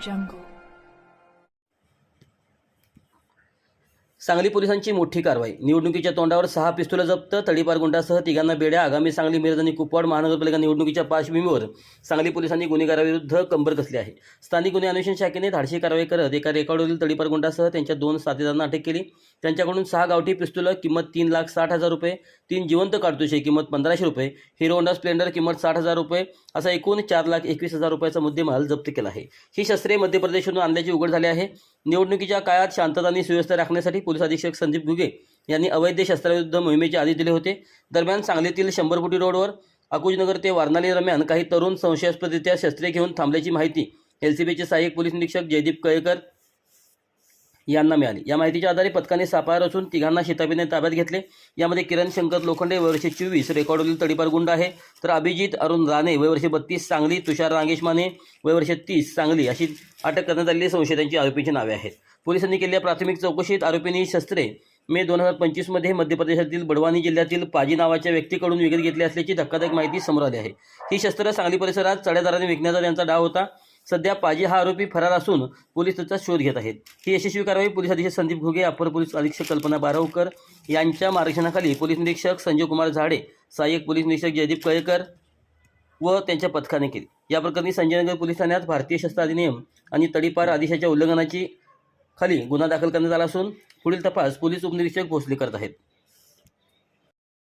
jungle. Sangli पोलिसांची मोठी कारवाई. निवडणुकीच्या तोंडावर 6 पिस्तुलं जप्त, तडीपार गुंडासह तिघांना बेड्या. आगामी सांगली, मिरज आणि कुपवाड महानगरपालिका निवडणुकीच्या पार्श्वभूमीवर सांगली पोलिसांनी गुन्हेगाराविरुद्ध कंबर कसली आहे. स्थानिक गुन्हे अन्वेषण शाखेने धाडशी कारवाई करत एका रेकॉर्डवरील तडीपार गुंडासह त्यांच्या 2 साथीदारांना अटक केली. त्यांच्याकडून 6 गावठी पिस्तुलं किंमत 3,60,000 रुपये, 3 जिवंत काडतुसे किंमत 1,500 रुपये, हिरो होंडा स्प्लेंडर किंमत 60,000 रुपये असा एकूण 4,21,000 रुपयाचा मुद्देमाल जप्त केला आहे. ही शस्त्रे मध्य प्रदेशमधून आणल्याचे उघड झाले आहे. निवडणुकीच्या काळात शांतता आणि सुव्यवस्था राखण्यासाठी पोलीस अधीक्षक संदीप घुगे यांनी अवैध शस्त्राविरुद्ध मोहिमेचे आदेश दिले होते. दरम्यान सांगलीतील 100 फुटी रोडवर अकुजनगर ते वारणाली दरम्यान काही तरुण संशयास्पदरित्या शस्त्रे घेऊन थांबल्याची माहिती एलसीबीचे सहाय्यक पोलीस निरीक्षक जयदीप कळेकर यांना मिळाली. या माहितीच्या आधारे पथकाने सापळा रचून तिघांना शिताफीने ताब्यात घेतले. यामध्ये किरण शंकर लोखंडे वय वर्षे 24 रेकॉर्डवरील तडीपार गुंड आहे, तर अभिजित अरुण राणे वय वर्षे 32 सांगली, तुषार रांगेश माने वय वर्षे 30 सांगली अशी अटक करण्यात आलेली संशयितांची आरोपींची नावे आहेत. पोलिसांनी केलेल्या प्राथमिक चौकशीत आरोपींनी शस्त्रे मे 2025 मध्ये मध्य प्रदेशातील बडवानी जिल्ह्यातील पाजी नावाच्या व्यक्तीकडून विकत घेतली असल्याची धक्कादायक माहिती समोर आली आहे. ही शस्त्रे सांगली परिसरात चढ्या दराने विकण्याचा त्यांचा डाव होता. सध्या पाजी हा आरोपी फरार असून पोलीस त्याचा शोध घेत आहेत. ही यशस्वी कारवाई पोलीस अधीक्षक संदीप घुगे, अपर पोलीस अधीक्षक कल्पना बारावकर यांच्या मार्गदर्शनाखाली पोलीस निरीक्षक संजय कुमार झाडे, सहाय्यक पोलीस निरीक्षक जयदीप कळेकर व त्यांच्या पथकाने केली. या प्रकरणी संजयनगर पोलीस ठाण्यात भारतीय शस्त्र अधिनियम आणि तडीपार आदेशाच्या उल्लंघनाची खाली गुन्हा दाखल करण्यात आला असून पुढील तपास पोलीस उपनिरीक्षक भोसले करत आहेत.